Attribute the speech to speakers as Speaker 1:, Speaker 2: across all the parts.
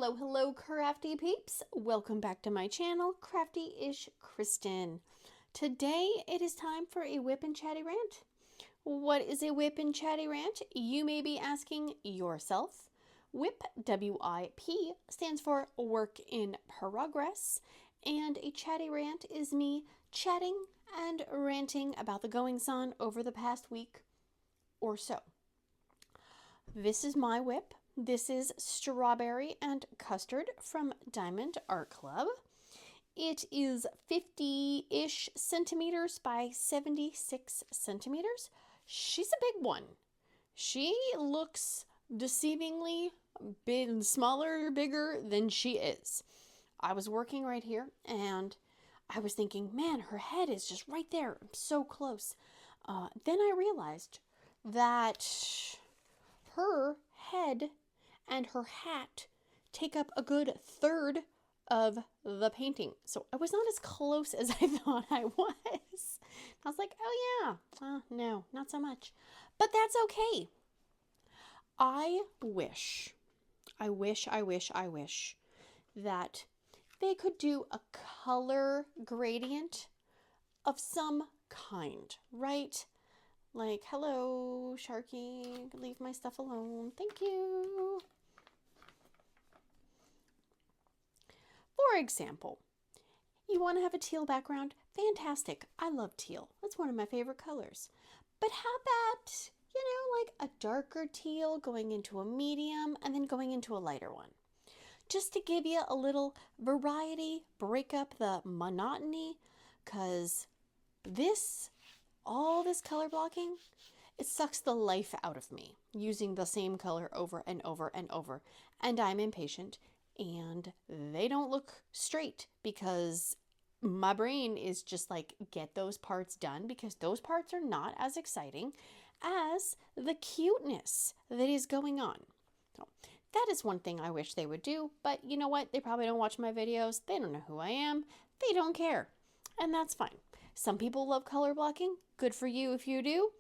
Speaker 1: Hello, hello, crafty peeps. Welcome back to my channel, Crafty-ish-kristyn. Today, it is time for a WIP and Chatty Rant. What is a WIP and Chatty Rant? You may be asking yourself. WIP, W-I-P, stands for Work in Progress, and a Chatty Rant is me chatting and ranting about the goings-on over the past week or so. This is my WIP. This is Strawberry and Custard from Diamond Art Club. It is 50-ish centimeters by 76 centimeters. She's a big one. She looks deceivingly big, smaller, bigger than she is. I was working right here and I was thinking, man, her head is just right there. I'm so close. Then I realized that her head and her hat take up a good third of the painting. So I was not as close as I thought I was. I was like, oh yeah, no, not so much. But that's okay. I wish that they could do a color gradient of some kind, right? Like, hello, Sharky, leave my stuff alone. Thank you. For example, you want to have a teal background? Fantastic. I love teal. That's one of my favorite colors. But how about, like a darker teal going into a medium and then going into a lighter one? Just to give you a little variety, break up the monotony, because all this color blocking, it sucks the life out of me using the same color over and over and over. And I'm impatient and they don't look straight because my brain is just like, get those parts done, because those parts are not as exciting as the cuteness that is going on. So that is one thing I wish they would do, but you know what? They probably don't watch my videos. They don't know who I am. They don't care. And that's fine. Some people love color blocking. Good for you if you do.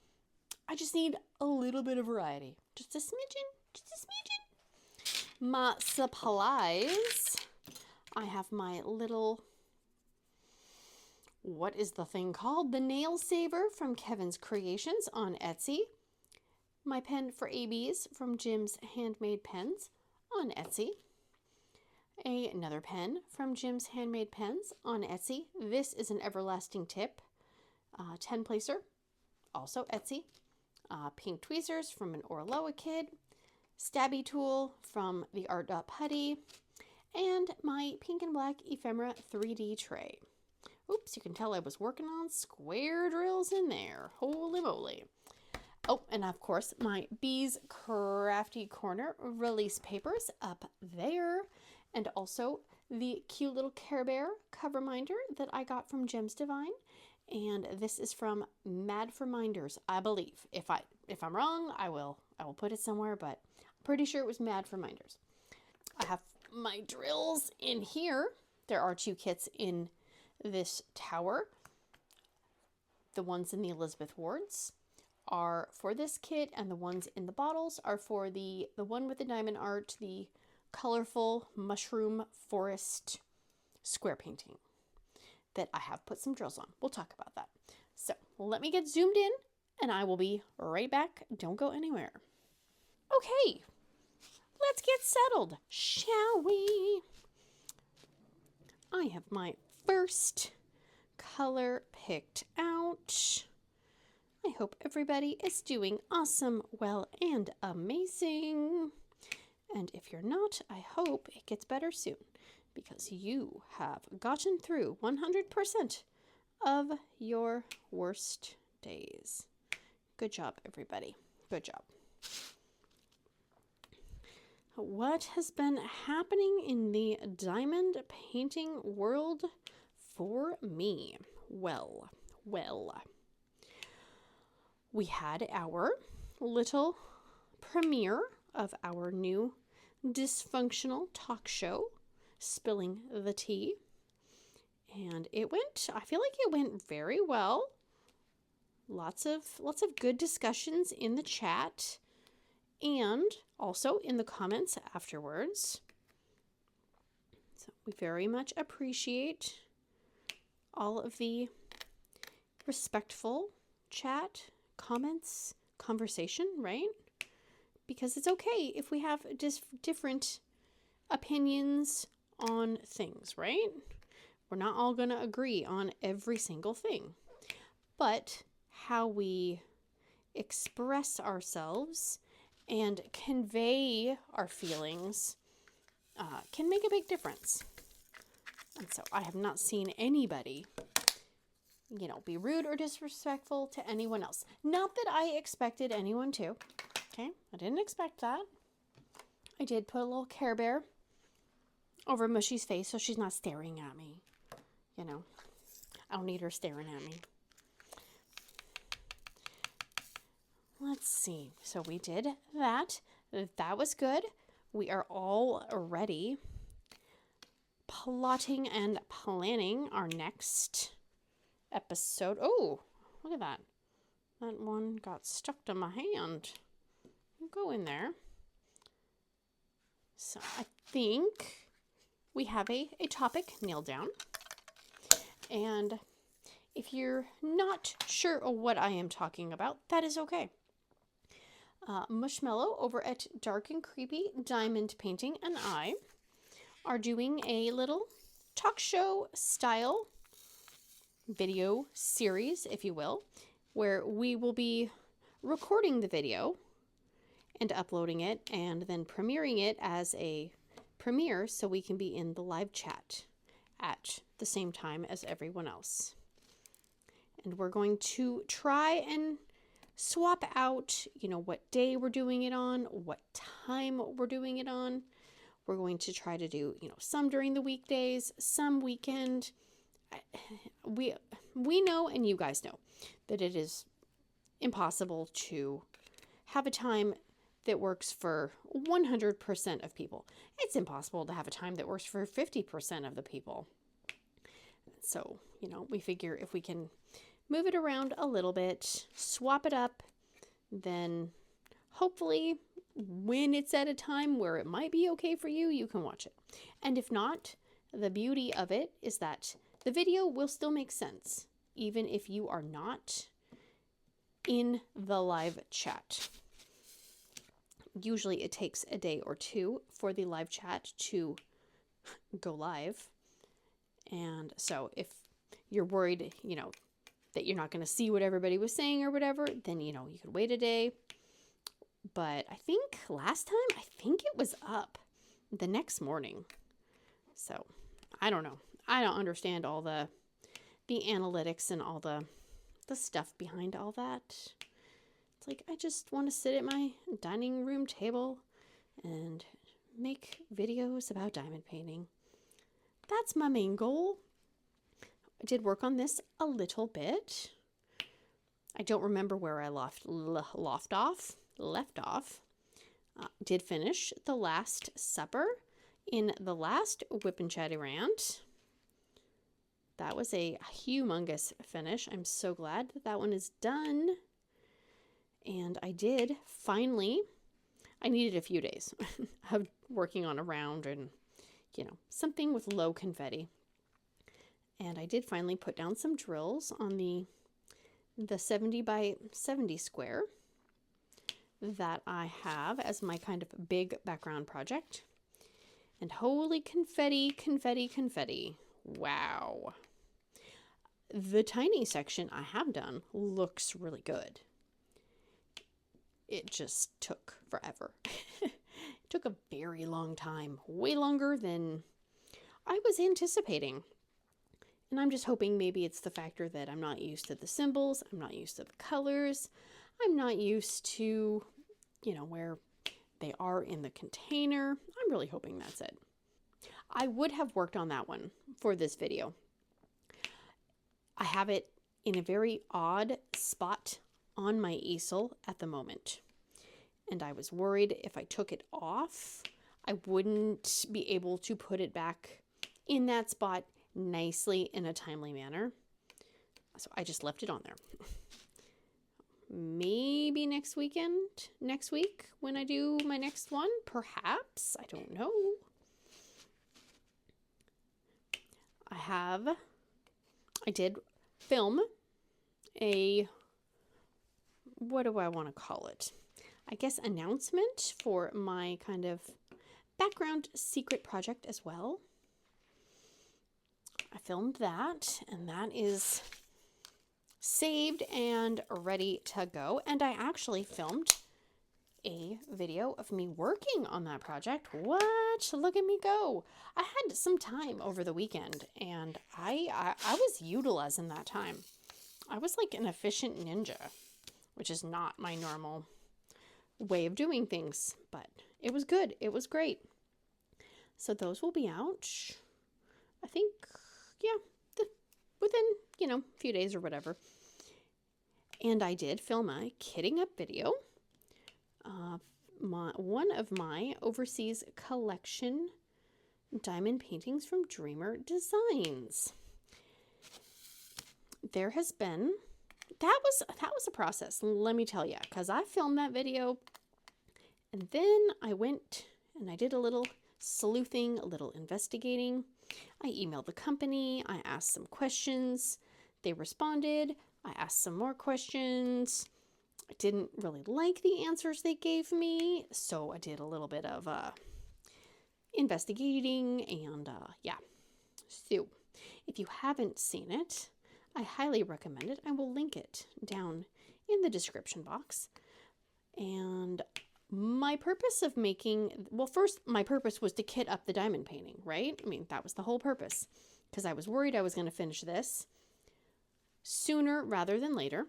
Speaker 1: I just need a little bit of variety. Just a smidgen. My supplies. I have my little, what is the thing called? The Nail Saver from Kevin's Creations on Etsy. My pen for ABs from Jim's Handmade Pens on Etsy. Another pen from Jim's Handmade Pens on Etsy. This is an Everlasting Tip 10 placer, also Etsy. Pink tweezers from an Orloa kid. Stabby tool from the Art Putty. And my pink and black Ephemera 3D tray. Oops, you can tell I was working on square drills in there. Holy moly. Oh, and of course, my Bees Crafty Corner release papers up there. And also the cute little Care Bear cover minder that I got from Gems Divine. And this is from Mad for Minders, I believe. If I'm wrong, I will put it somewhere, but I'm pretty sure it was Mad for Minders. I have my drills in here. There are 2 kits in this tower. The ones in the Elizabeth Wards are for this kit, and the ones in the bottles are for the one with the diamond art, the colorful mushroom forest square painting that I have put some drills on. We'll talk about that. So let me get zoomed in and I will be right back. Don't go anywhere. Okay, let's get settled, shall we? I have my first color picked out. I hope everybody is doing awesome, well, and amazing. And if you're not, I hope it gets better soon, because you have gotten through 100% of your worst days. Good job, everybody. Good job. What has been happening in the diamond painting world for me? Well. We had our little premiere of our new Dysfunctional talk show, Spilling the Tea. And I feel like it went very well. Lots of good discussions in the chat and also in the comments afterwards. We very much appreciate all of the respectful chat, comments, conversation, right? Because it's okay if we have different opinions on things, right? We're not all going to agree on every single thing. But how we express ourselves and convey our feelings can make a big difference. And so I have not seen anybody, be rude or disrespectful to anyone else. Not that I expected anyone to. Okay, I didn't expect that. I did put a little Care Bear over Mushy's face so she's not staring at me. I don't need her staring at me. Let's see. So we did that. That was good. We are all ready, plotting and planning our next episode. Oh, look at that. That one got stuck to my hand. Go in there. So I think we have a topic nailed down. And if you're not sure what I am talking about, that is okay. Mushmallow over at Dark and Creepy Diamond Painting and I are doing a little talk show style video series, if you will, where we will be recording the video and uploading it and then premiering it as a premiere so we can be in the live chat at the same time as everyone else. And we're going to try and swap out, what day we're doing it on, what time we're doing it on. We're going to try to do, some during the weekdays, some weekend. We know, and you guys know, that it is impossible to have a time that works for 100% of people. It's impossible to have a time that works for 50% of the people. So, we figure if we can move it around a little bit, swap it up, then hopefully when it's at a time where it might be okay for you, you can watch it. And if not, the beauty of it is that the video will still make sense, even if you are not in the live chat. Usually it takes a day or two for the live chat to go live. And so if you're worried, that you're not going to see what everybody was saying or whatever, then, you could wait a day. But I think last time, it was up the next morning. So I don't know. I don't understand all the analytics and all the stuff behind all that. It's like, I just want to sit at my dining room table and make videos about diamond painting. That's my main goal. I did work on this a little bit. I don't remember where I left off. Did finish the Last Supper in the last WIP&chatty Rant. That was a humongous finish. I'm so glad that one is done. And I did finally, I needed a few days of working on a round and, something with low confetti. And I did finally put down some drills on the 70 by 70 square that I have as my kind of big background project. And holy confetti, confetti, confetti. Wow. The tiny section I have done looks really good. It just took forever. It took a very long time, way longer than I was anticipating. And I'm just hoping maybe it's the factor that I'm not used to the symbols, I'm not used to the colors, I'm not used to, where they are in the container. I'm really hoping that's it. I would have worked on that one for this video. I have it in a very odd spot on my easel at the moment. And I was worried if I took it off, I wouldn't be able to put it back in that spot nicely in a timely manner. So I just left it on there. Maybe next week when I do my next one, perhaps, I don't know. I did film a, what do I want to call it? I guess announcement for my kind of background secret project as well. I filmed that, and that is saved and ready to go. And I actually filmed a video of me working on that project. What? Look at me go. I had some time over the weekend, and I was utilizing that time. I was like an efficient ninja, which is not my normal way of doing things, but it was good. It was great. So those will be out, I think, yeah, within, a few days or whatever. And I did film a kitting up video. One of my overseas collection diamond paintings from Dreamer Designs. There has been, that was a process, let me tell you, because I filmed that video, and then I went and I did a little sleuthing, a little investigating. I emailed the company, I asked some questions, they responded, I asked some more questions. I didn't really like the answers they gave me, so I did a little bit of investigating, and yeah. So if you haven't seen it, I highly recommend it. I will link it down in the description box. And my purpose of making, well, first, my purpose was to kit up the diamond painting, right? I mean, that was the whole purpose, because I was worried I was going to finish this sooner rather than later.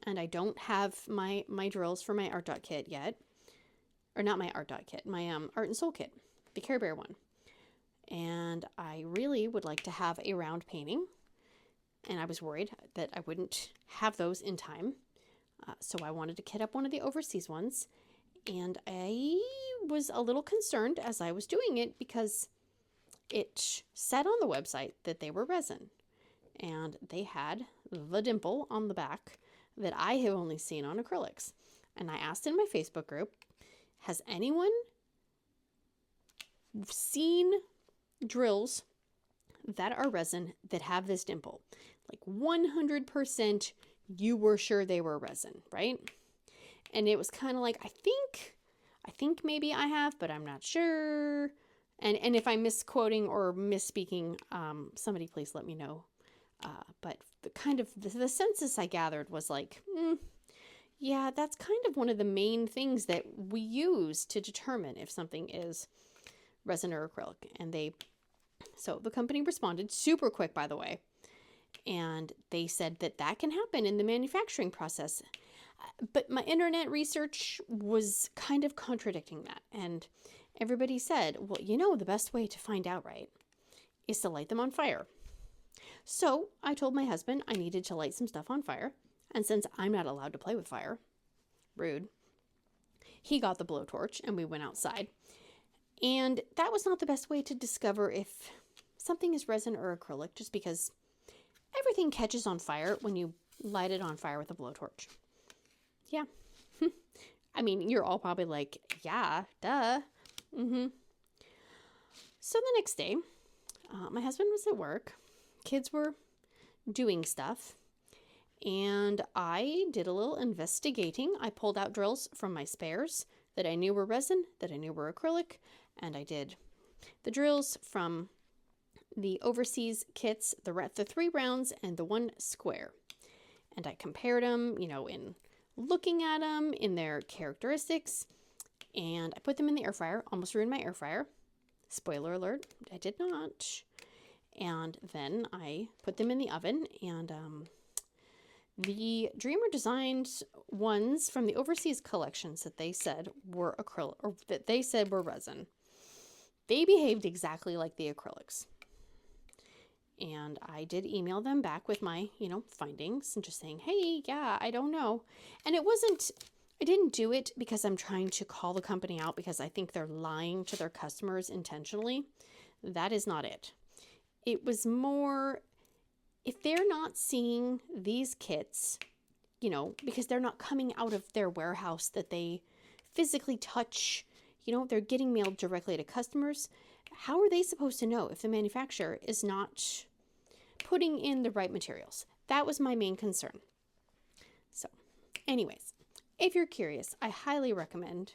Speaker 1: And I don't have my drills for my art dot kit yet. Or not my art dot kit, my art and soul kit, the Care Bear one. And I really would like to have a round painting. And I was worried that I wouldn't have those in time. So I wanted to kit up one of the overseas ones. And I was a little concerned as I was doing it, because it said on the website that they were resin. And they had the dimple on the back that I have only seen on acrylics. And I asked in my Facebook group, has anyone seen drills that are resin that have this dimple? Like 100% you were sure they were resin, right? And it was kind of like, I think maybe I have, but I'm not sure. And if I'm misquoting or misspeaking, somebody please let me know. But the kind of the census I gathered was like, yeah, that's kind of one of the main things that we use to determine if something is resin or acrylic. And so the company responded super quick, by the way, and they said that can happen in the manufacturing process. But my internet research was kind of contradicting that. And everybody said, well, the best way to find out, right, is to light them on fire. So I told my husband I needed to light some stuff on fire. And since I'm not allowed to play with fire, rude, he got the blowtorch and we went outside. And that was not the best way to discover if something is resin or acrylic, just because everything catches on fire when you light it on fire with a blowtorch. Yeah. I mean, you're all probably like, yeah, duh. So the next day, my husband was at work. Kids were doing stuff, and I did a little investigating. I pulled out drills from my spares that I knew were resin, that I knew were acrylic, and I did the drills from the overseas kits, the 3 rounds and the 1 square. And I compared them, in looking at them, in their characteristics, and I put them in the air fryer. Almost ruined my air fryer. Spoiler alert, I did not. And then I put them in the oven, and the Dreamer Designs ones from the overseas collections that they said were acrylic, or that they said were resin, they behaved exactly like the acrylics. And I did email them back with my, findings and just saying, hey, yeah, I don't know. And I didn't do it because I'm trying to call the company out because I think they're lying to their customers intentionally. That is not it. It was more, if they're not seeing these kits, because they're not coming out of their warehouse that they physically touch, they're getting mailed directly to customers. how are they supposed to know if the manufacturer is not putting in the right materials? That was my main concern. So, anyways, if you're curious, I highly recommend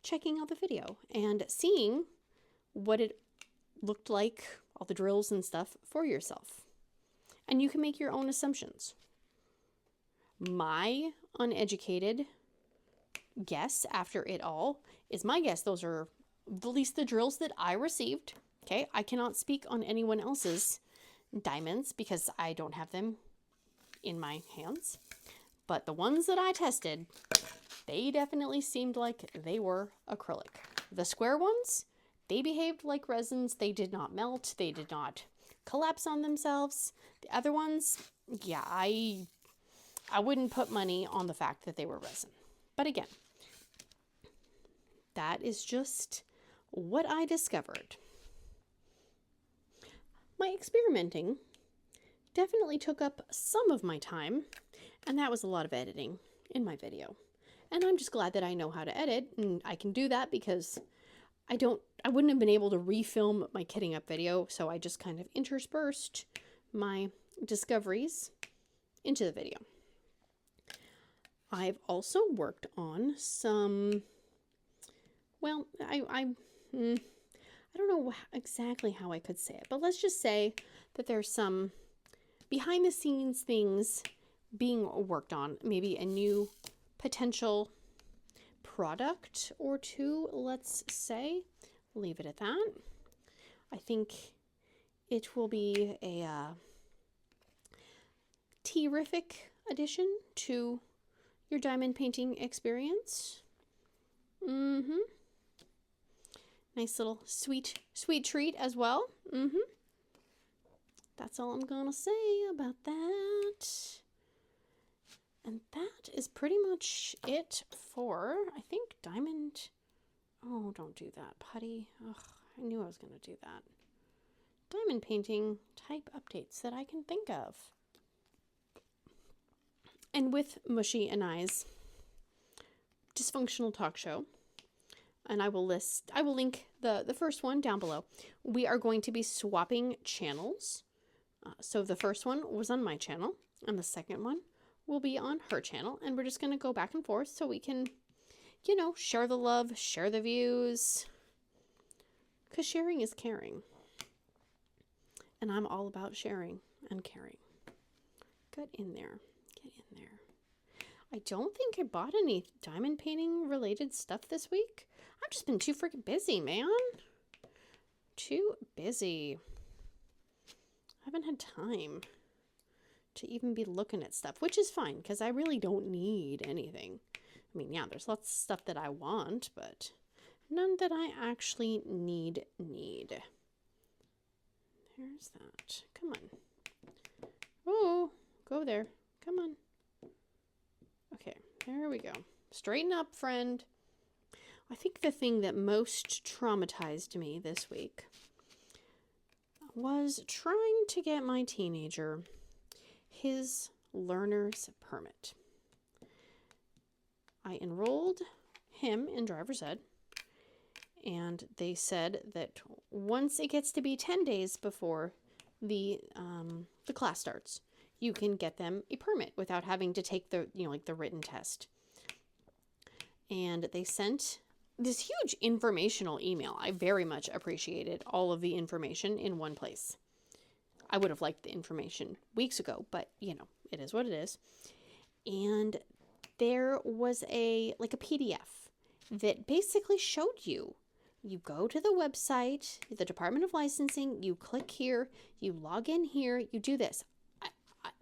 Speaker 1: checking out the video and seeing what it looked like, all the drills and stuff for yourself. And you can make your own assumptions. My uneducated guess after it all is my guess those are at least the drills that I received. Okay, I cannot speak on anyone else's diamonds because I don't have them in my hands. But the ones that I tested, they definitely seemed like they were acrylic. The square ones, they behaved like resins. They did not melt. They did not collapse on themselves. The other ones, yeah, I wouldn't put money on the fact that they were resin. But again, that is just what I discovered. My experimenting definitely took up some of my time, and that was a lot of editing in my video. And I'm just glad that I know how to edit, and I can do that because I wouldn't have been able to refilm my kitting up video, so I just kind of interspersed my discoveries into the video. I've also worked on some, well, I don't know exactly how I could say it, but let's just say that there's some behind the scenes things being worked on, maybe a new potential product or two, let's say. Leave it at that. I think it will be a terrific addition to your diamond painting experience. Nice little sweet treat as well. That's all I'm gonna say about that. And that is pretty much it for, I think, diamond. Oh, don't do that, putty. Ugh, I knew I was gonna do that. Diamond painting type updates that I can think of. And with Mushy and I's Dysfunctional talk show, and I will link the first one down below. We are going to be swapping channels. So the first one was on my channel, and the second one will be on her channel, and we're just going to go back and forth so we can, you know, share the love, share the views, because sharing is caring. And I'm all about sharing and caring. Get in there. Get in there. I don't think I bought any diamond painting related stuff this week. I've just been too freaking busy, man. Too busy. I haven't had time to even be looking at stuff, which is fine because I really don't need anything. I mean, yeah, there's lots of stuff that I want, but none that I actually need. There's that. Come on. Oh, go there. Come on. Okay, there we go. Straighten up, friend. I think the thing that most traumatized me this week was trying to get my teenager his learner's permit. I enrolled him in driver's ed, and they said that once it gets to be 10 days before the class starts, you can get them a permit without having to take the, you know, like the written test. And they sent this huge informational email. I very much appreciated all of the information in one place. I would have liked the information weeks ago, but you know, it is what it is. And there was a PDF that basically showed you go to the website, the Department of Licensing, you click here, you log in here, you do this.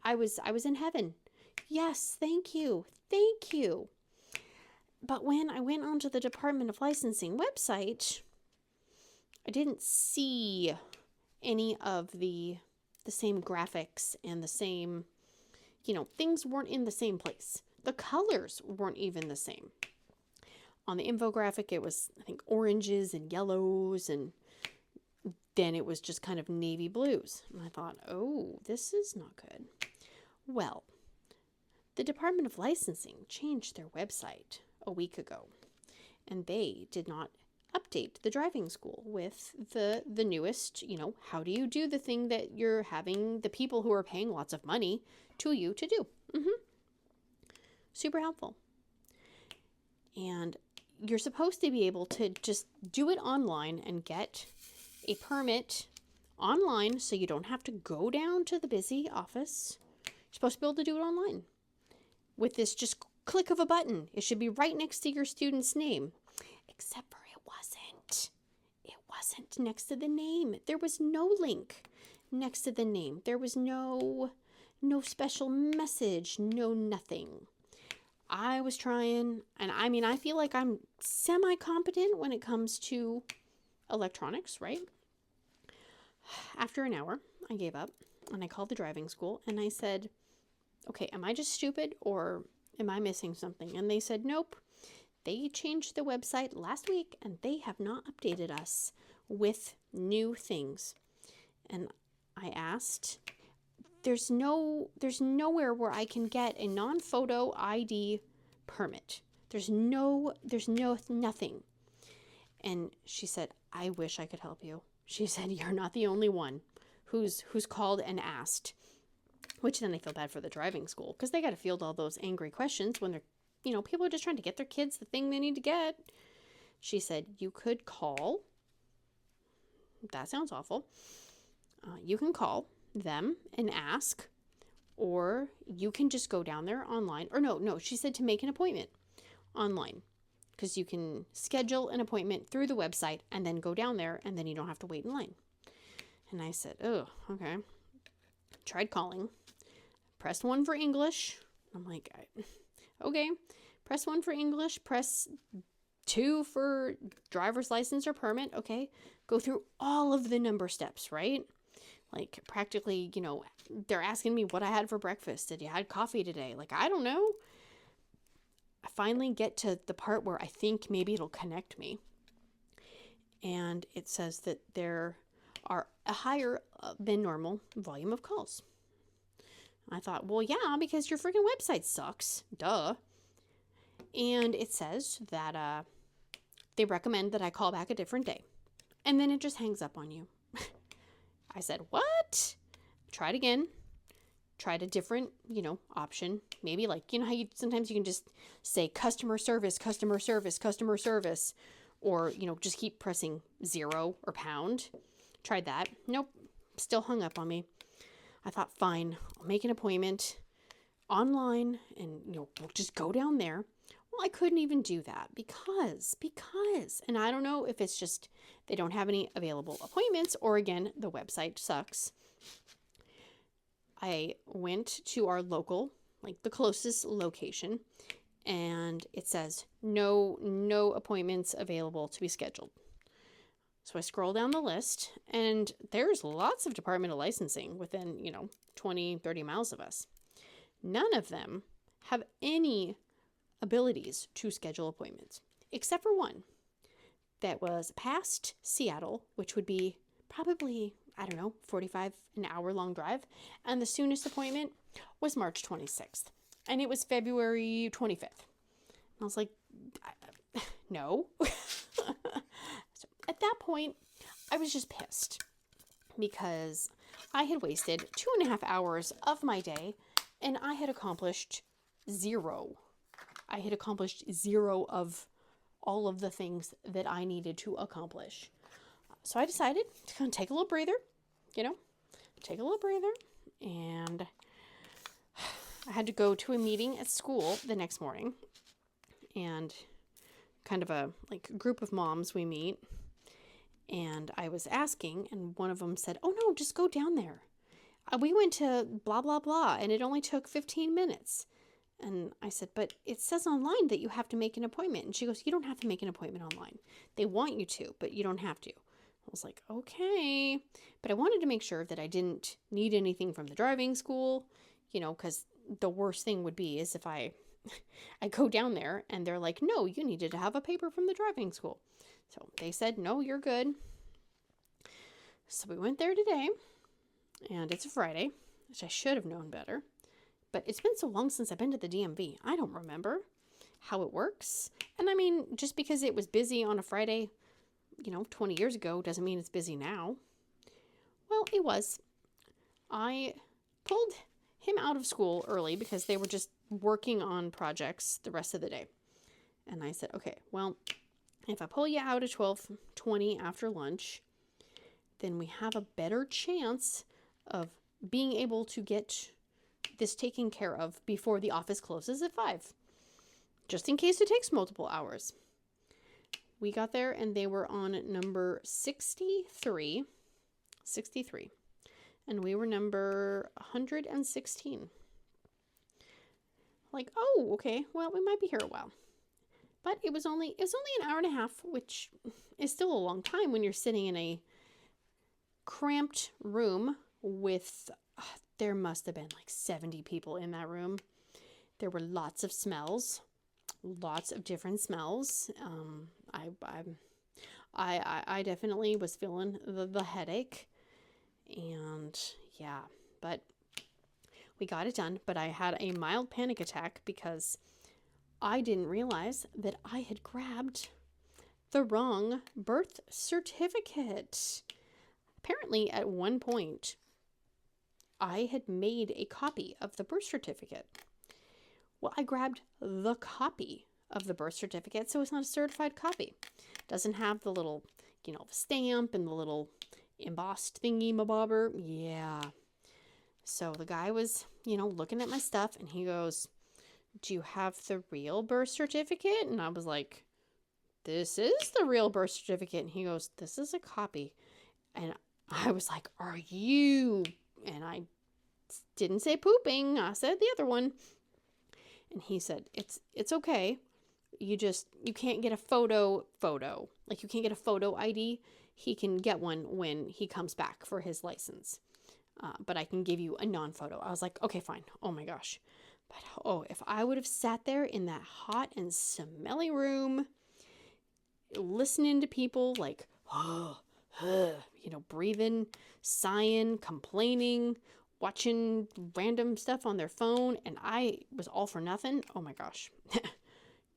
Speaker 1: I was in heaven. Yes, thank you. Thank you. But when I went onto the Department of Licensing website, I didn't see any of the same graphics and the same, you know, things weren't in the same place. The colors weren't even the same. On the infographic, it was, I think, oranges and yellows, and then it was just kind of navy blues. And I thought, oh, this is not good. Well, the Department of Licensing changed their website a week ago, and they did not update the driving school with the newest, how do you do the thing that you're having the people who are paying lots of money to you to do. Super helpful. And you're supposed to be able to just do it online and get a permit online so you don't have to go down to the busy office. You're supposed to be able to do it online with this just click of a button. It should be right next to your student's name, except for it wasn't. It wasn't next to the name. There was no link next to the name. There was no special message, no nothing. I was trying, and I mean, I feel like I'm semi-competent when it comes to electronics, right? After an hour, I gave up, and I called the driving school, and I said, okay, am I just stupid, or am I missing something? And they said, nope. They changed the website last week, and they have not updated us with new things. And I asked, there's nowhere where I can get a non-photo ID permit. There's nothing. And she said, I wish I could help you. She said, you're not the only one who's called and asked. Which then I feel bad for the driving school, because they got to field all those angry questions when they're, people are just trying to get their kids the thing they need to get. She said, you could call. That sounds awful. You can call them and ask, or you can just go down there online. Or no, she said to make an appointment online, because you can schedule an appointment through the website and then go down there, and then you don't have to wait in line. And I said, oh, okay. Tried calling, pressed 1 for English. I'm like, okay, press 1 for English, press 2 for driver's license or permit. Okay, go through all of the number steps, right? Like practically, they're asking me what I had for breakfast. Did you had coffee today? Like, I don't know. I finally get to the part where I think maybe it'll connect me. And it says that there are a higher than normal volume of calls. I thought, well, yeah, because your freaking website sucks. Duh. And it says that they recommend that I call back a different day. And then it just hangs up on you. I said, what? Tried again. Tried a different, option. Maybe like, how sometimes you can just say customer service, customer service, customer service. Or, just keep pressing 0 or £. Tried that. Nope. Still hung up on me. I thought, fine, I'll make an appointment online and, we'll just go down there. Well, I couldn't even do that because, and I don't know if it's just they don't have any available appointments or again, the website sucks. I went to our local, like the closest location, and it says no appointments available to be scheduled. So I scroll down the list, and there's lots of Department of Licensing within, 20, 30 miles of us. None of them have any abilities to schedule appointments, except for one that was past Seattle, which would be probably, 45 an hour long drive. And the soonest appointment was March 26th, and it was February 25th. And I was like, no. So at that point, I was just pissed because I had wasted 2.5 hours of my day and I had accomplished 0. I had accomplished 0 of all of the things that I needed to accomplish. So I decided to kind of take a little breather, and I had to go to a meeting at school the next morning, and kind of a group of moms we meet, and I was asking, and one of them said, oh no, just go down there. We went to blah, blah, blah, and it only took 15 minutes. And I said, but it says online that you have to make an appointment. And she goes, you don't have to make an appointment online. They want you to, but you don't have to. I was like, okay. But I wanted to make sure that I didn't need anything from the driving school, because the worst thing would be is if I go down there and they're like, no, you needed to have a paper from the driving school. So they said, no, you're good. So we went there today, and it's a Friday, which I should have known better. But it's been so long since I've been to the DMV. I don't remember how it works. And I mean, just because it was busy on a Friday 20 years ago doesn't mean it's busy now. Well, it was. I pulled him out of school early because they were just working on projects the rest of the day. And I said, okay, well, if I pull you out at 12:20 after lunch, then we have a better chance of being able to get this taken care of before the office closes at 5, just in case it takes multiple hours. We got there and they were on number 63, and we were number 116. Like, oh, okay, well, we might be here a while. But it was only an hour and a half, which is still a long time when you're sitting in a cramped room with, there must have been like 70 people in that room. There were lots of smells, lots of different smells. I definitely was feeling the headache, and yeah, but we got it done. But I had a mild panic attack because I didn't realize that I had grabbed the wrong birth certificate. Apparently, at one point, I had made a copy of the birth certificate. Well, I grabbed the copy of the birth certificate, so it's not a certified copy. It doesn't have the little, stamp and the little embossed thingy-mabobber. Yeah. So the guy was, looking at my stuff, and he goes, "Do you have the real birth certificate?" And I was like, "This is the real birth certificate." And he goes, "This is a copy." And I was like, "Are you?" And I didn't say pooping. I said the other one. And he said, it's okay. You can't get a photo. Like, you can't get a photo ID. He can get one when he comes back for his license. But I can give you a non-photo. I was like, okay, fine. Oh my gosh. But if I would have sat there in that hot and smelly room, listening to people like, breathing, sighing, complaining, watching random stuff on their phone, and I was all for nothing. Oh my gosh.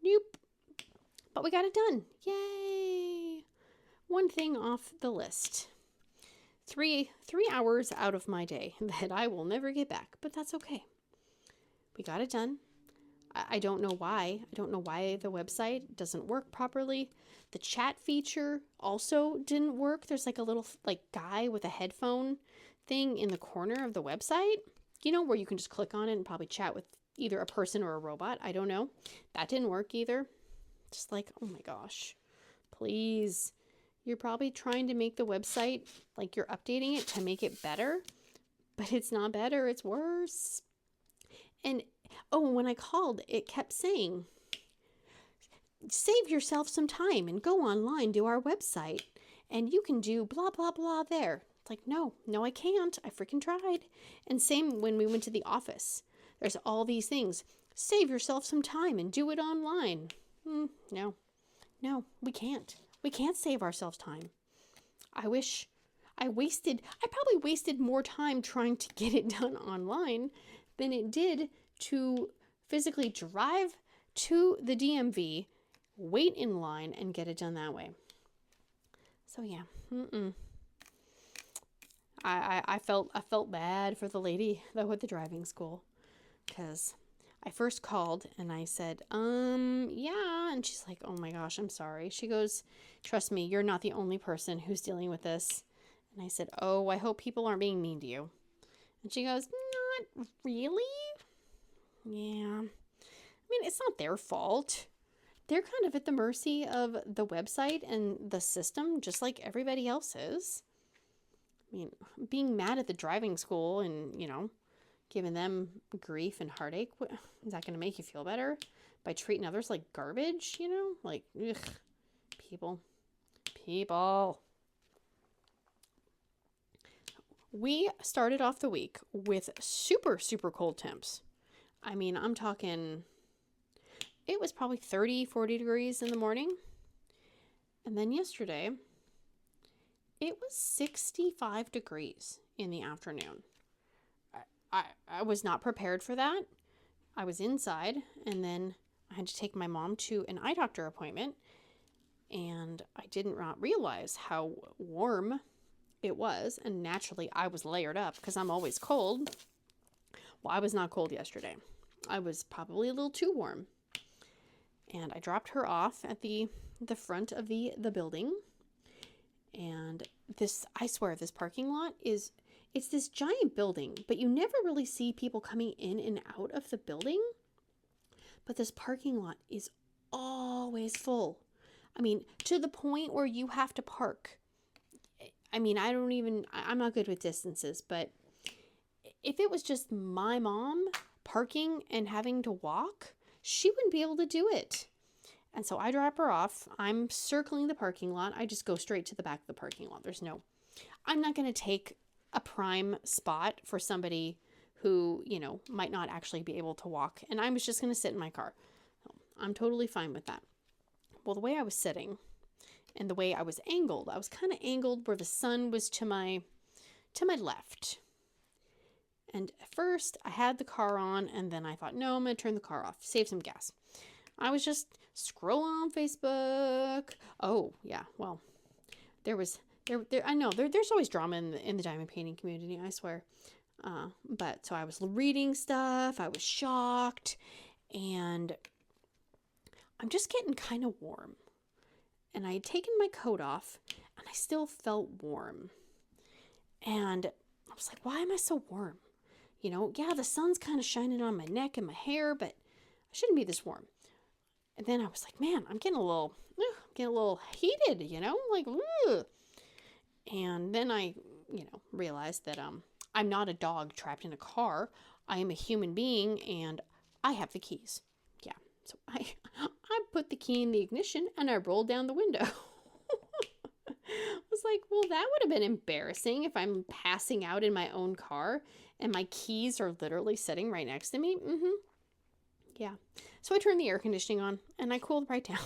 Speaker 1: Nope. But we got it done. Yay. One thing off the list. Three hours out of my day that I will never get back, but that's okay. We got it done. I don't know why. I don't know why the website doesn't work properly. The chat feature also didn't work. There's like a little guy with a headphone thing in the corner of the website, where you can just click on it and probably chat with either a person or a robot. I don't know. That didn't work either. Just like, oh my gosh, please. You're probably trying to make the website, like you're updating it to make it better, but it's not better. It's worse. And when I called, it kept saying, save yourself some time and go online to our website and you can do blah, blah, blah there. It's like, no, I can't. I freaking tried. And same when we went to the office. There's all these things. Save yourself some time and do it online. No, we can't. We can't save ourselves time. I probably wasted more time trying to get it done online than it did to physically drive to the DMV, wait in line, and get it done that way. So yeah, I felt bad for the lady though at the driving school, because I first called and I said, yeah, and she's like, oh my gosh, I'm sorry. She goes, trust me, you're not the only person who's dealing with this. And I said, oh, I hope people aren't being mean to you. And she goes, not really. Yeah. I mean, it's not their fault. They're kind of at the mercy of the website and the system, just like everybody else is. I mean, being mad at the driving school and, giving them grief and heartache, is that going to make you feel better? By treating others like garbage, Like, ugh, people. We started off the week with super, super cold temps. I mean, I'm talking, it was probably 30, 40 degrees in the morning. And then yesterday, it was 65 degrees in the afternoon. I was not prepared for that. I was inside, and then I had to take my mom to an eye doctor appointment. and I didn't realize how warm it was. And naturally, I was layered up because I'm always cold. Well, I was not cold yesterday. I was probably a little too warm. And I dropped her off at the front of the building. And this, I swear, this parking lot it's this giant building, but you never really see people coming in and out of the building. But this parking lot is always full. I mean, to the point where you have to park. I mean, I'm not good with distances, but if it was just my mom parking and having to walk, she wouldn't be able to do it. And so I drop her off. I'm circling the parking lot. I just go straight to the back of the parking lot. I'm not going to take a prime spot for somebody who, might not actually be able to walk. And I was just going to sit in my car. I'm totally fine with that. Well, the way I was sitting and the way I was angled, I was kind of angled where the sun was to my left. And at first I had the car on, and then I thought, no, I'm going to turn the car off, save some gas. I was just scrolling on Facebook. Oh, yeah, well, I know there's always drama in the diamond painting community, I swear. But so I was reading stuff, I was shocked, and I'm just getting kind of warm. And I had taken my coat off, and I still felt warm. And I was like, why am I so warm? Yeah, the sun's kind of shining on my neck and my hair, but I shouldn't be this warm. And then I was like, man, I'm getting a little heated, like, ugh. And then I, realized that I'm not a dog trapped in a car. I am a human being, and I have the keys. Yeah, so I put the key in the ignition, and I rolled down the window. I was like, well, that would have been embarrassing if I'm passing out in my own car and my keys are literally sitting right next to me. Yeah. So I turned the air conditioning on and I cooled right down.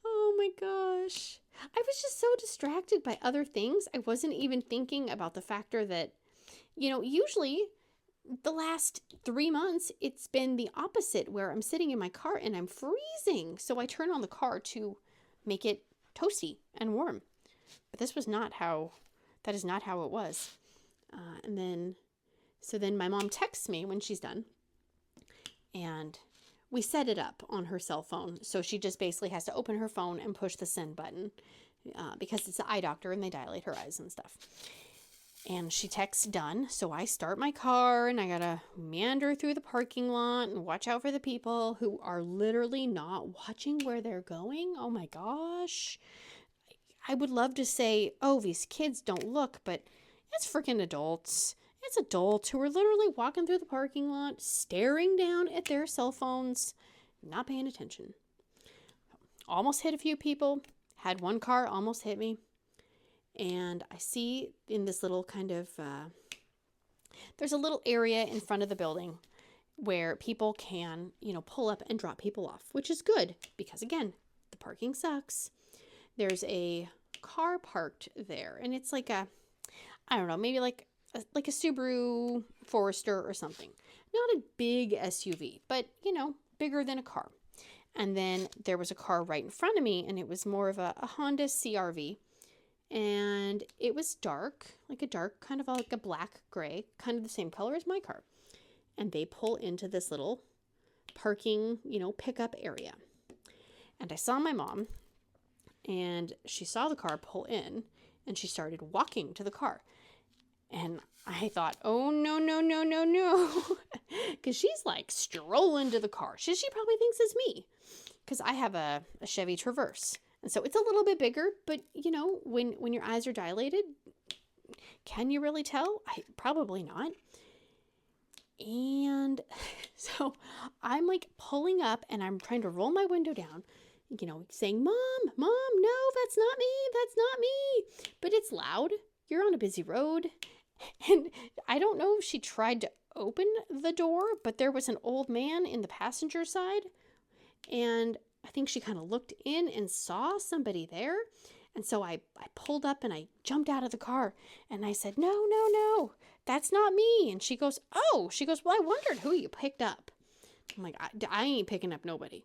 Speaker 1: Oh my gosh. I was just so distracted by other things. I wasn't even thinking about the factor that, usually the last 3 months, it's been the opposite where I'm sitting in my car and I'm freezing. So I turn on the car to make it toasty and warm. But that is not how it was. So then my mom texts me when she's done, and we set it up on her cell phone. So she just basically has to open her phone and push the send button because it's an eye doctor and they dilate her eyes and stuff. And she texts done. So I start my car and I gotta meander through the parking lot and watch out for the people who are literally not watching where they're going. Oh my gosh. I would love to say, oh, these kids don't look, but it's freaking adults. It's adults who are literally walking through the parking lot, staring down at their cell phones, not paying attention. Almost hit a few people. Had one car almost hit me. And I see in this little kind of, there's a little area in front of the building where people can, pull up and drop people off, which is good because, again, the parking sucks. There's a car parked there, and it's like I don't know, maybe like a Subaru Forester or something. Not a big SUV, but, bigger than a car. And then there was a car right in front of me, and it was more of a Honda CR-V. And it was dark, kind of like a black gray, kind of the same color as my car. And they pull into this little parking, pickup area. And I saw my mom, and she saw the car pull in, and she started walking to the car. And I thought, oh, no, no, no, no, no. Because she's like strolling to the car. She probably thinks it's me. Because I have a Chevy Traverse. And so it's a little bit bigger, but, when your eyes are dilated, can you really tell? Probably not. And so I'm like pulling up and I'm trying to roll my window down, saying, Mom, no, that's not me. But it's loud. You're on a busy road. And I don't know if she tried to open the door, but there was an old man in the passenger side. And I think she kind of looked in and saw somebody there. And so I pulled up and I jumped out of the car and I said, no, that's not me. And she goes, well, I wondered who you picked up. I'm like, I ain't picking up nobody.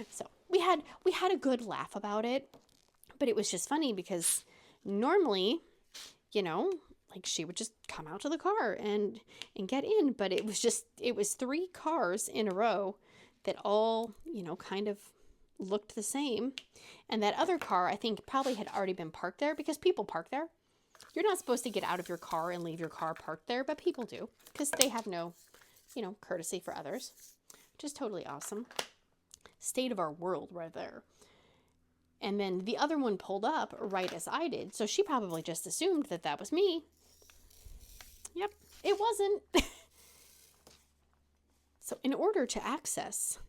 Speaker 1: So we had a good laugh about it, but it was just funny because normally, you know, like she would just come out to the car and get in, but it was 3 cars in a row that all, you know, kind of looked the same. And that other car, I think, probably had already been parked there because people park there. You're not supposed to get out of your car and leave your car parked there, but people do because they have no, you know, courtesy for others, which is totally awesome. State of our world right there. And then the other one pulled up right as I did, so she probably just assumed that that was me. Yep, it wasn't. So in order to access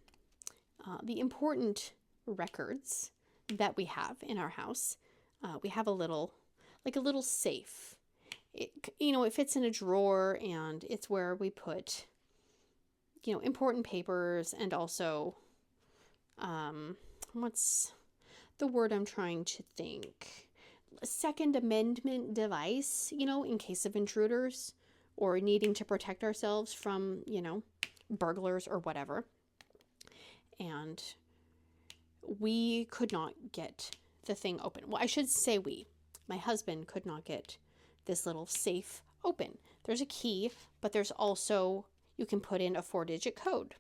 Speaker 1: the important records that we have in our house, we have a little safe. It, you know, it fits in a drawer, and it's where we put, you know, important papers, and also, what's the word I'm trying to think? A Second Amendment device, you know, in case of intruders or needing to protect ourselves from, you know, burglars or whatever. And we could not get the thing open. Well, I should say my husband could not get this little safe open. There's a key, but there's also, you can put in a 4-digit code.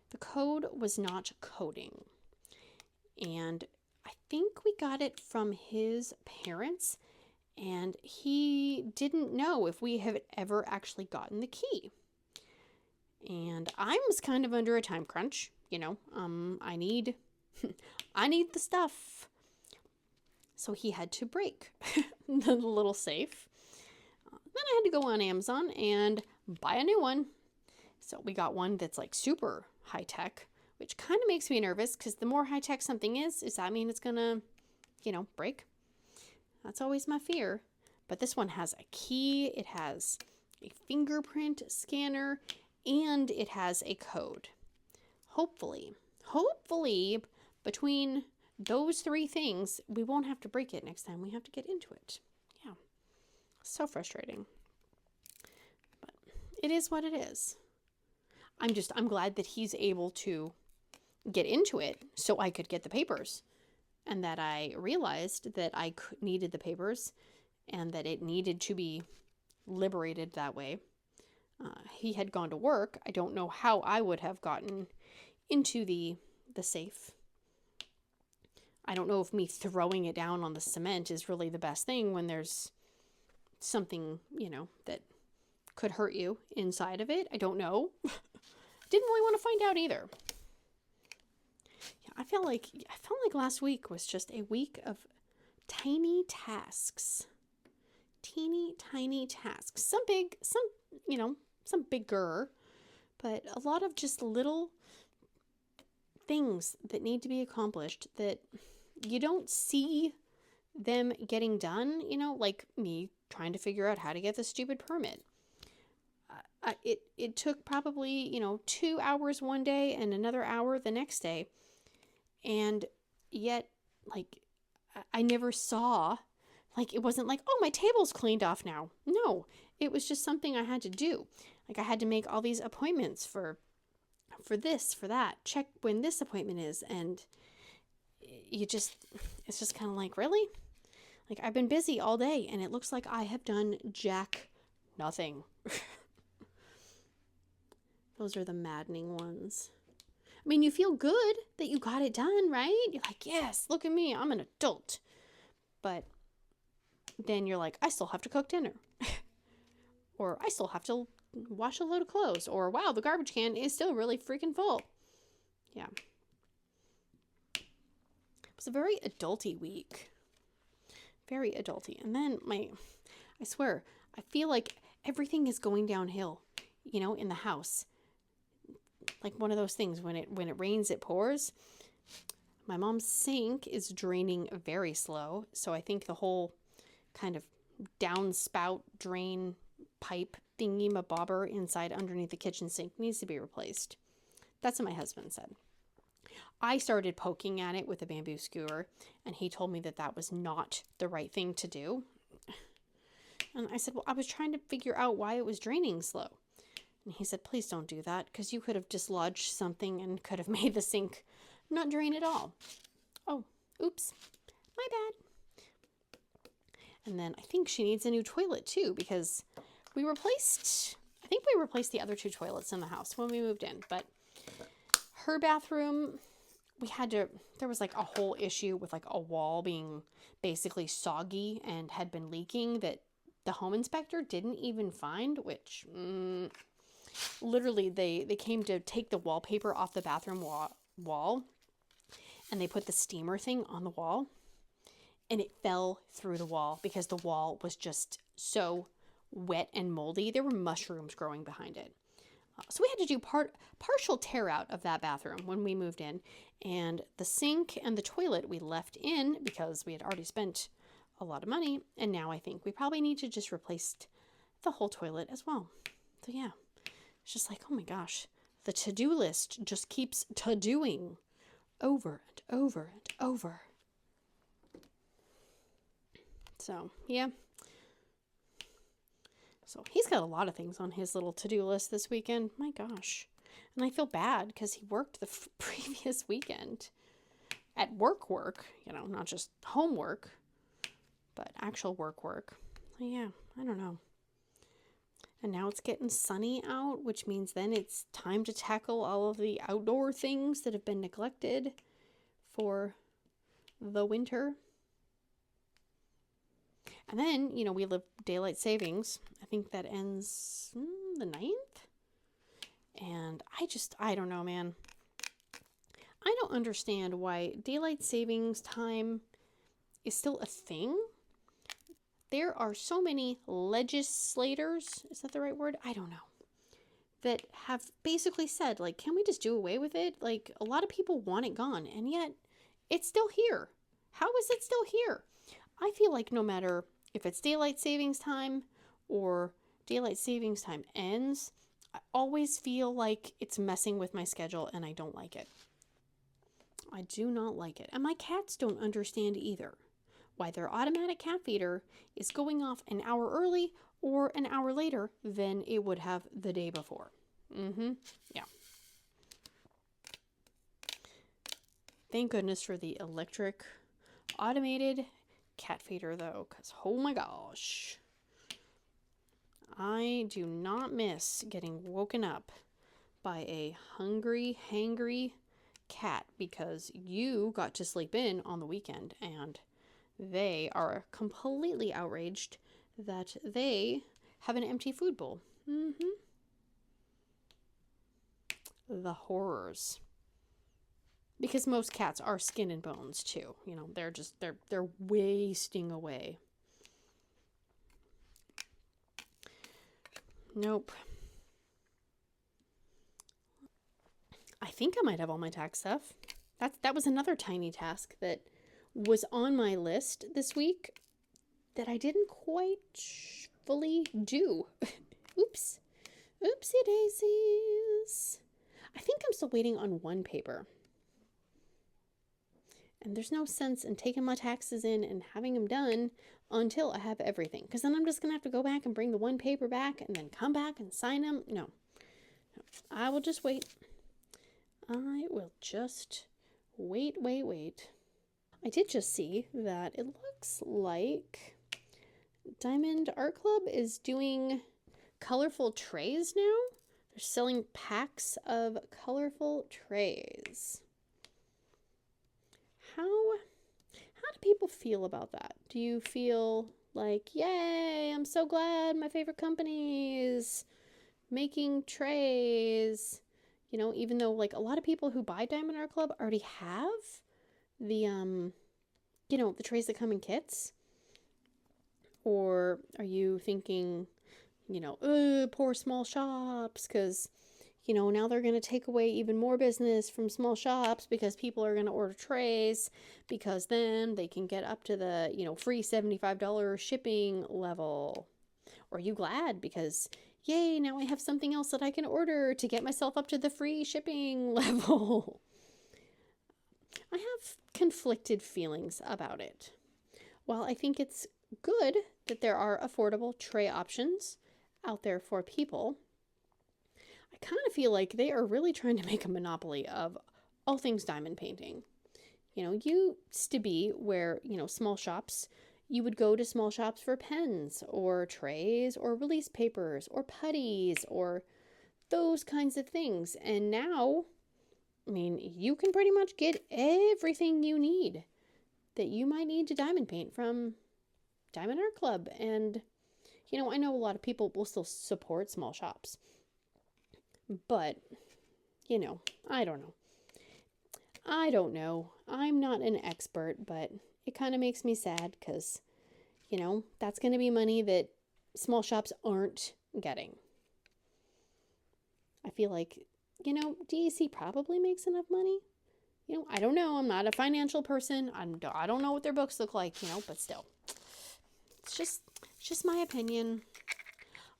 Speaker 1: The code was not coding. And I think we got it from his parents, and he didn't know if we had ever actually gotten the key. And I was kind of under a time crunch, you know, I need the stuff. So he had to break the little safe. Then I had to go on Amazon and buy a new one. So we got one that's like super high tech, which kind of makes me nervous because the more high tech something is, does that mean it's gonna, you know, break? That's always my fear. But this one has a key, it has a fingerprint scanner, and it has a code. Hopefully, between those 3 things, we won't have to break it next time we have to get into it. Yeah, so frustrating. But it is what it is. I'm glad that he's able to get into it so I could get the papers, and that I realized that I needed the papers and that it needed to be liberated that way. He had gone to work. I don't know how I would have gotten into the safe. I don't know if me throwing it down on the cement is really the best thing when there's something, you know, that could hurt you inside of it. I don't know. Didn't really want to find out either. Yeah, I felt like last week was just a week of tiny tasks. Teeny tiny tasks. Some big, some, you know, some bigger, but a lot of just little things that need to be accomplished that you don't see them getting done, you know, like me trying to figure out how to get the stupid permit. It took probably, you know, 2 hours one day and another hour the next day. And yet, like, I never saw, like, it wasn't like, oh, my table's cleaned off now. No, it was just something I had to do. Like, I had to make all these appointments for this, for that, check when this appointment is. And it's just kind of like, really? Like, I've been busy all day and it looks like I have done jack nothing. Those are the maddening ones. I mean, you feel good that you got it done, right? You're like, yes, look at me, I'm an adult. But then you're like, I still have to cook dinner. Or I still have to wash a load of clothes. Or, wow, the garbage can is still really freaking full. Yeah. It was a very adulty week. Very adulty. And then I swear, I feel like everything is going downhill, you know, in the house. Like one of those things, when it rains, it pours. My mom's sink is draining very slow. So I think the whole kind of downspout drain pipe thingy-mabobber inside underneath the kitchen sink needs to be replaced. That's what my husband said. I started poking at it with a bamboo skewer, and he told me that that was not the right thing to do. And I said, well, I was trying to figure out why it was draining slow. And he said, please don't do that, because you could have dislodged something and could have made the sink not drain at all. Oh, oops, my bad. And then I think she needs a new toilet too, because I think we replaced the other 2 toilets in the house when we moved in, but her bathroom, there was like a whole issue with like a wall being basically soggy and had been leaking that the home inspector didn't even find, which literally they came to take the wallpaper off the bathroom wall and they put the steamer thing on the wall and it fell through the wall because the wall was just so wet and moldy. There were mushrooms growing behind it. So we had to do partial tear out of that bathroom when we moved in, and the sink and the toilet we left in because we had already spent a lot of money, and now I think we probably need to just replace the whole toilet as well. So yeah, it's just like, oh my gosh, the to-do list just keeps to-doing over and over and over. So yeah. So he's got a lot of things on his little to-do list this weekend. My gosh. And I feel bad because he worked the previous weekend at work, not just homework, but actual work. So yeah, I don't know. And now it's getting sunny out, which means then it's time to tackle all of the outdoor things that have been neglected for the winter. And then, we live daylight savings. I think that ends the 9th. And I don't know, man. I don't understand why daylight savings time is still a thing. There are so many legislators, is that the right word? I don't know, that have basically said, like, can we just do away with it? Like, a lot of people want it gone, and yet it's still here. How is it still here? I feel like no matter if it's daylight savings time or daylight savings time ends, I always feel like it's messing with my schedule and I don't like it. I do not like it. And my cats don't understand either why their automatic cat feeder is going off an hour early or an hour later than it would have the day before. Yeah. Thank goodness for the electric automated cat feeder though, because oh my gosh, I do not miss getting woken up by a hungry, hangry cat because you got to sleep in on the weekend and they are completely outraged that they have an empty food bowl. The horrors. Because most cats are skin and bones too. They're wasting away. Nope. I think I might have all my tax stuff. That was another tiny task that was on my list this week that I didn't quite fully do. Oops. Oopsie daisies. I think I'm still waiting on one paper. And there's no sense in taking my taxes in and having them done until I have everything. Because then I'm just going to have to go back and bring the one paper back and then come back and sign them. No. I will just wait. I will just wait. I did just see that it looks like Diamond Art Club is doing colorful trays now. They're selling packs of colorful trays. How do people feel about that? Do you feel like, yay, I'm so glad my favorite company is making trays? Even though like a lot of people who buy Diamond Art Club already have the, the trays that come in kits. Or are you thinking, poor small shops because now they're going to take away even more business from small shops because people are going to order trays because then they can get up to the, free $75 shipping level. Or are you glad because, yay, now I have something else that I can order to get myself up to the free shipping level? I have conflicted feelings about it. While I think it's good that there are affordable tray options out there for people, I kind of feel like they are really trying to make a monopoly of all things diamond painting. You know, used to be where, you know, small shops, you would go to small shops for pens or trays or release papers or putties or those kinds of things. And now, I mean, you can pretty much get everything you need that you might need to diamond paint from Diamond Art Club. And, you know, I know a lot of people will still support small shops, but, you know, I don't know. I'm not an expert, but it kind of makes me sad because, you know, that's going to be money that small shops aren't getting. I feel like, you know, DEC probably makes enough money. You know, I don't know. I'm not a financial person. I don't know what their books look like, you know, but still. It's just my opinion.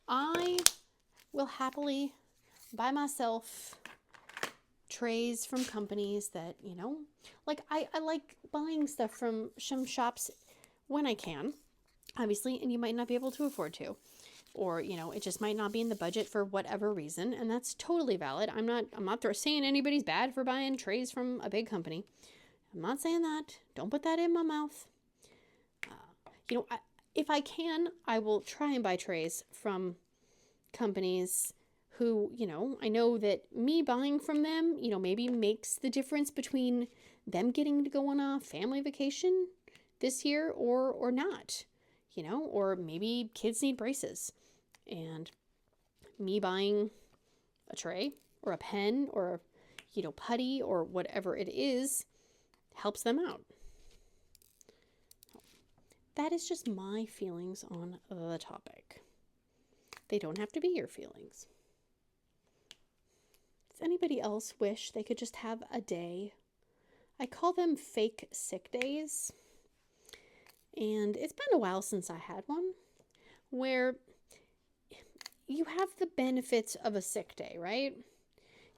Speaker 1: I will happily buy myself trays from companies that, you know, like I like buying stuff from some shops when I can, obviously, and you might not be able to afford to. Or, you know, it just might not be in the budget for whatever reason, and that's totally valid. I'm not saying anybody's bad for buying trays from a big company. I'm not saying that. Don't put that in my mouth. You know, if I can, I will try and buy trays from companies who, you know, I know that me buying from them, you know, maybe makes the difference between them getting to go on a family vacation this year or not, you know, or maybe kids need braces. And me buying a tray or a pen or, you know, putty or whatever it is helps them out. That is just my feelings on the topic. They don't have to be your feelings. Does anybody else wish they could just have a day? I call them fake sick days. And it's been a while since I had one, where you have the benefits of a sick day, right?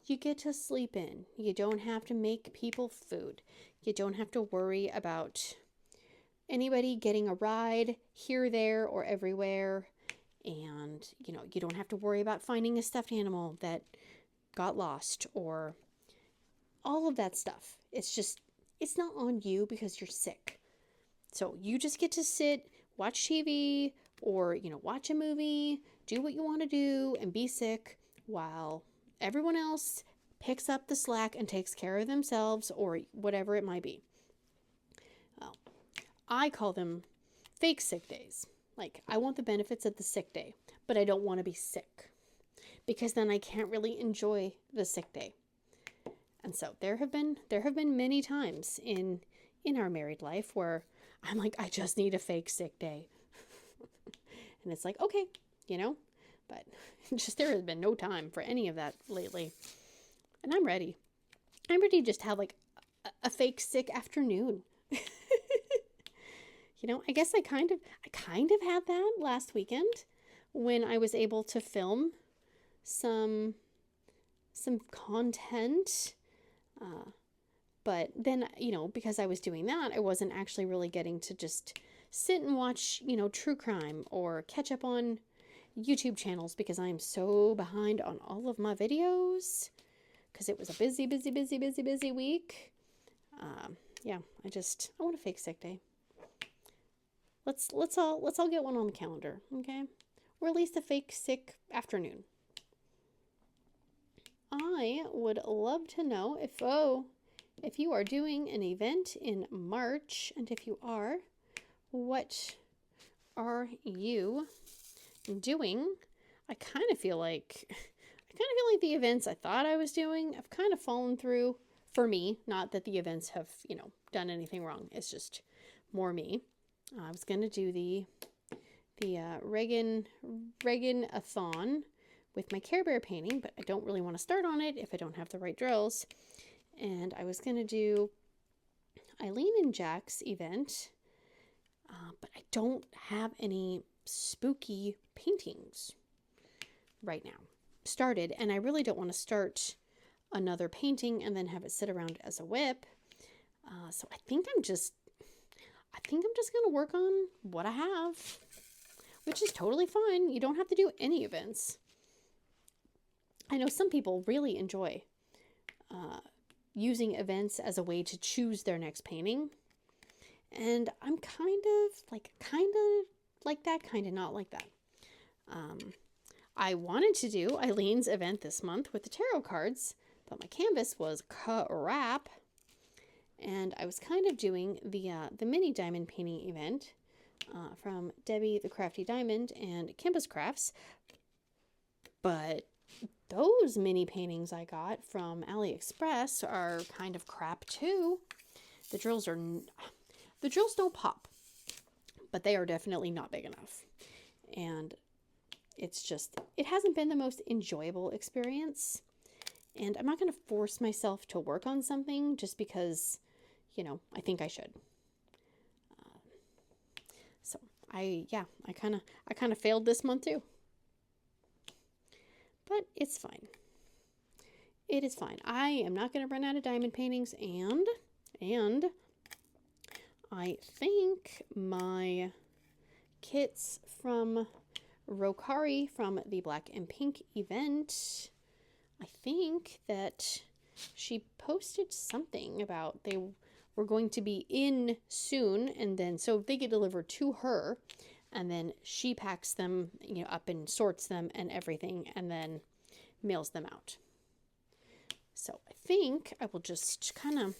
Speaker 1: You get to sleep in. You don't have to make people food. You don't have to worry about anybody getting a ride here, there, or everywhere. And, you know, you don't have to worry about finding a stuffed animal that got lost or all of that stuff. It's just, it's not on you because you're sick. So you just get to sit, watch TV, or, you know, watch a movie, do what you want to do, and be sick while everyone else picks up the slack and takes care of themselves or whatever it might be. Well, I call them fake sick days. Like, I want the benefits of the sick day, but I don't want to be sick because then I can't really enjoy the sick day. And so there have been many times in our married life where I'm like, I just need a fake sick day. And it's like, okay, you know, but just there has been no time for any of that lately. And I'm ready. I'm ready to just have like a fake sick afternoon. You know, I guess I kind of had that last weekend when I was able to film some content. But then, you know, because I was doing that, I wasn't actually really getting to just sit and watch, you know, true crime or catch up on YouTube channels because I'm so behind on all of my videos because it was a busy week. Yeah, I want a fake sick day. Let's all get one on the calendar, okay? Or at least a fake sick afternoon. I would love to know if you are doing an event in March, and if you are, what are you doing? I kind of feel like the events I thought I was doing have kind of fallen through for me. Not that the events have, you know, done anything wrong. It's just more me. I was going to do the Regan-a-thon with my Care Bear painting, but I don't really want to start on it if I don't have the right drills. And I was going to do Eileen and Jack's event, but I don't have any spooky paintings right now started, and I really don't want to start another painting and then have it sit around as a WIP. So I think I'm just going to work on what I have, which is totally fine. You don't have to do any events. I know some people really enjoy using events as a way to choose their next painting. And I'm kind of like that, kind of not like that. I wanted to do Eileen's event this month with the tarot cards, but my canvas was crap. And I was kind of doing the mini diamond painting event from Debbie the Crafty Diamond and Campus Crafts. But those mini paintings I got from AliExpress are kind of crap too. The drills don't pop, but they are definitely not big enough. And it hasn't been the most enjoyable experience. And I'm not going to force myself to work on something just because, I think I should. So I kind of failed this month too. But it's fine. It is fine. I am not going to run out of diamond paintings, and I think my kits from Rokari from the Black and Pink event, I think that she posted something about they were going to be in soon, and then so they get delivered to her, and then she packs them up and sorts them and everything, and then mails them out. So I think I will just kind of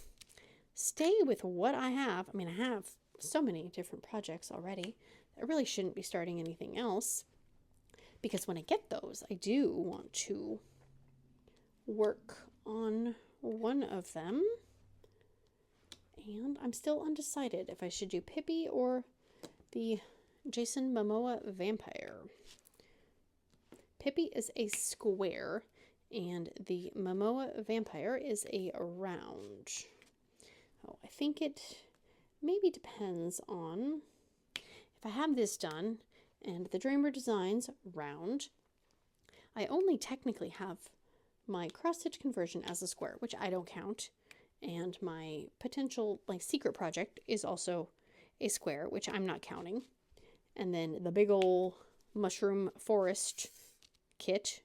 Speaker 1: stay with what I have. I mean, I have so many different projects already. I really shouldn't be starting anything else, because when I get those, I do want to work on one of them. And I'm still undecided if I should do Pippy or the Jason Momoa vampire. Pippy is a square, and the Momoa vampire is a round. Oh, I think it maybe depends on if I have this done and the Dreamer Designs round. I only technically have my cross-stitch conversion as a square, which I don't count, and my potential secret project is also a square, which I'm not counting. And then the big ol' mushroom forest kit,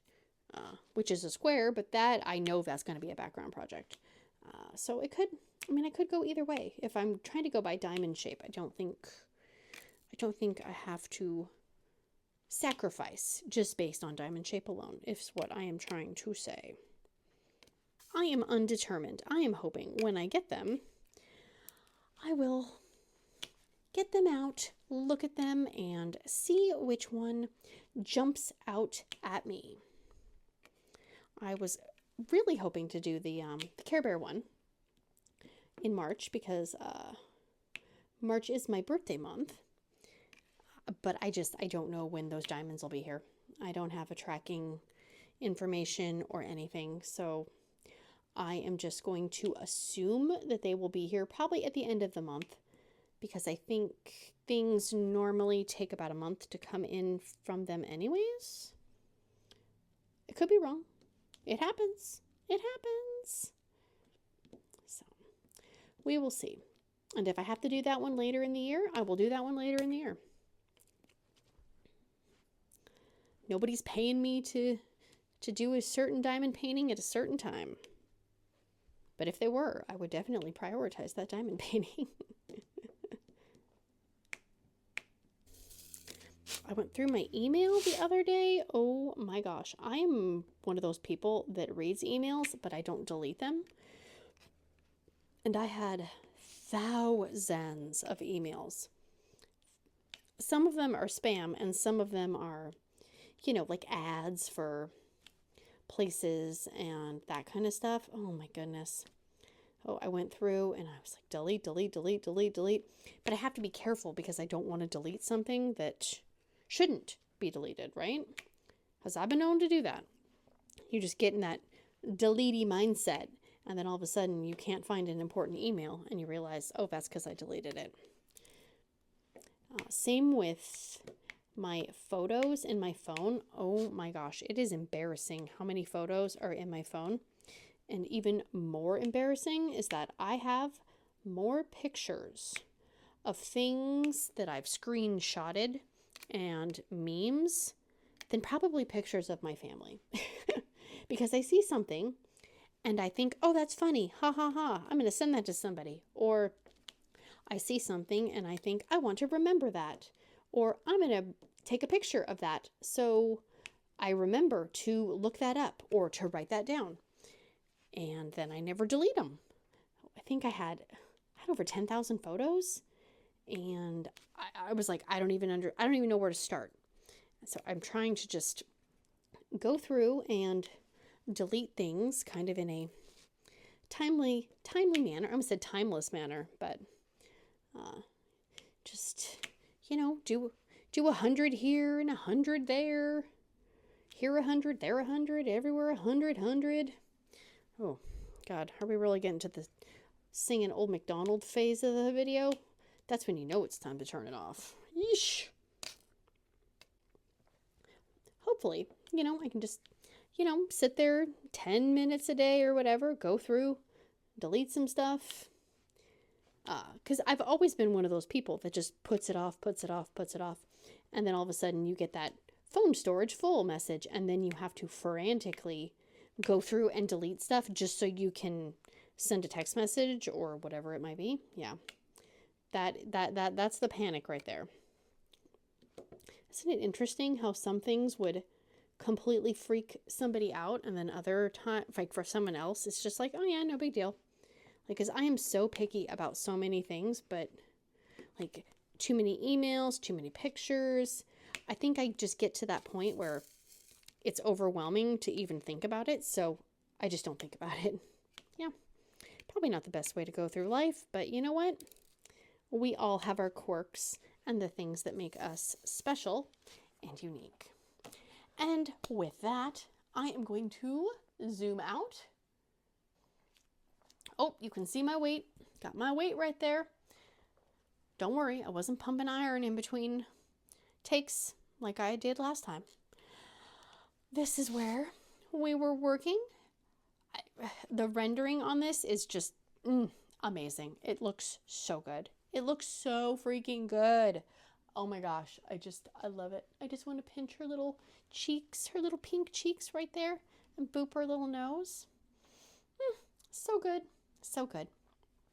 Speaker 1: which is a square, but that I know that's going to be a background project. So I could go either way. If I'm trying to go by diamond shape, I don't think I have to sacrifice just based on diamond shape alone, is what I am trying to say. I am undetermined. I am hoping when I get them, I will get them out, look at them, and see which one jumps out at me. I was really hoping to do the Care Bear one in March, because March is my birthday month, but I don't know when those diamonds will be here. I don't have a tracking information or anything, so I am just going to assume that they will be here probably at the end of the month, because I think things normally take about a month to come in from them anyways. It could be wrong. It happens. It happens. So we will see. And if I have to do that one later in the year, I will do that one later in the year. Nobody's paying me to do a certain diamond painting at a certain time. But if they were, I would definitely prioritize that diamond painting. I went through my email the other day. Oh my gosh. I am one of those people that reads emails, but I don't delete them. And I had thousands of emails. Some of them are spam, and some of them are, like ads for places and that kind of stuff. Oh my goodness. Oh, I went through and I was like, delete, delete, delete, delete, delete. But I have to be careful, because I don't want to delete something that shouldn't be deleted, right? Because I've been known to do that. You just get in that delete-y mindset, and then all of a sudden you can't find an important email, and you realize, oh, that's because I deleted it. Same with my photos in my phone. Oh my gosh, it is embarrassing how many photos are in my phone. And even more embarrassing is that I have more pictures of things that I've screenshotted and memes than probably pictures of my family. Because I see something and I think, oh, that's funny. Ha ha ha. I'm going to send that to somebody. Or I see something and I think, I want to remember that. Or I'm going to take a picture of that so I remember to look that up or to write that down. And then I never delete them. I think I had over 10,000 photos, and I was like, I don't even know where to start. So I'm trying to just go through and delete things kind of in a timely manner. I almost said timeless manner, but just, do 100 here and 100 there. Here 100, there 100, everywhere 100. Oh, God, are we really getting to the singing Old MacDonald phase of the video? That's when you know it's time to turn it off. Yeesh. Hopefully, I can just, sit there 10 minutes a day or whatever, go through, delete some stuff. Because I've always been one of those people that just puts it off. And then all of a sudden you get that phone storage full message, and then you have to frantically go through and delete stuff just so you can send a text message or whatever it might be. Yeah. That's the panic right there. Isn't it interesting how some things would completely freak somebody out, and then other time, like for someone else, it's just like, oh yeah, no big deal. Like, because I am so picky about so many things, but like too many emails, too many pictures. I think I just get to that point where it's overwhelming to even think about it. So I just don't think about it. Yeah. Probably not the best way to go through life, but you know what? We all have our quirks and the things that make us special and unique. And with that, I am going to zoom out. Oh, you can see my weight. Got my weight right there. Don't worry, I wasn't pumping iron in between takes like I did last time. This is where we were working. The rendering on this is just amazing. It looks so good. It looks so freaking good. Oh my gosh, I love it. I just want to pinch her little cheeks, her little pink cheeks right there, and boop her little nose. So good. So good.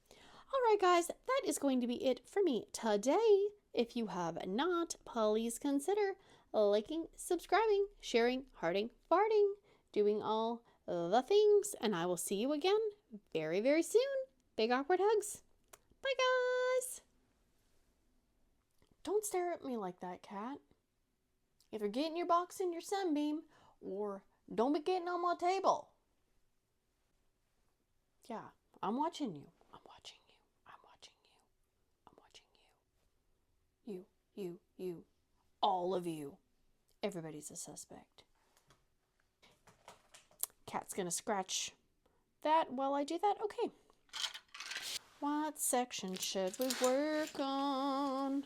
Speaker 1: All right, guys, that is going to be it for me today. If you have not, please consider liking, subscribing, sharing, hearting, farting, doing all the things, and I will see you again very, very soon. Big awkward hugs. Bye, guys. Don't stare at me like that, cat. Either get in your box in your sunbeam, or don't be getting on my table. Yeah, I'm watching you. I'm watching you. I'm watching you. I'm watching you. You. All of you. Everybody's a suspect. Cat's gonna scratch that while I do that. Okay. What section should we work on?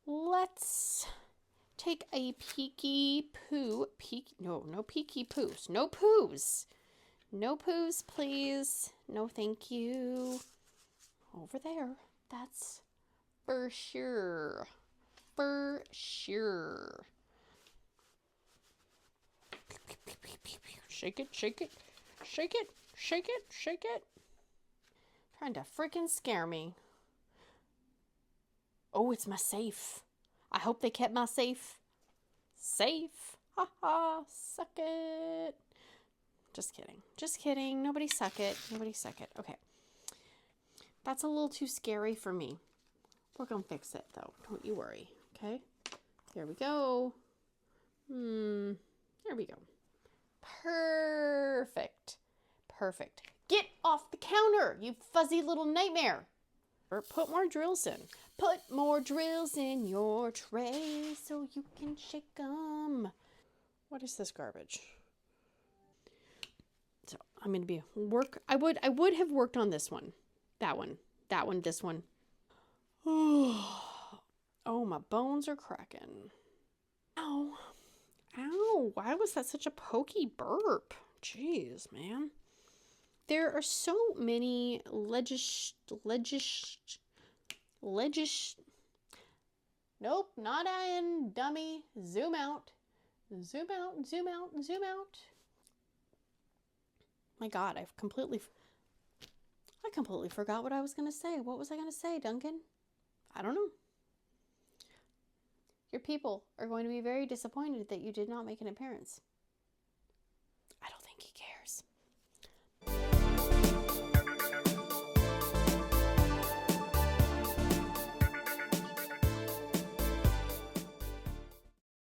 Speaker 1: Let's take a peeky poo. No peeky poos. No poos. No poos, please. No, thank you. Over there. That's for sure. For sure. Shake it, shake it, shake it, shake it, shake it. Trying to freaking scare me. Oh, it's my safe. I hope they kept my safe safe. Ha ha, suck it. Just kidding. Just kidding. Nobody suck it. Nobody suck it. Okay. That's a little too scary for me. We're going to fix it, though. Don't you worry. Okay? There we go. There we go. Perfect. Perfect. Get off the counter, you fuzzy little nightmare. Or put more drills in. Put more drills in your tray so you can shake them. What is this garbage? So I'm going to be I would have worked on this one. That one. This one. Oh, my bones are cracking. Ow. Ow. Why was that such a pokey burp? Jeez, man. There are so many Nope, not in, dummy. Zoom out. Zoom out, zoom out, zoom out. My God, I completely forgot what I was going to say. What was I going to say, Duncan? I don't know. Your people are going to be very disappointed that you did not make an appearance.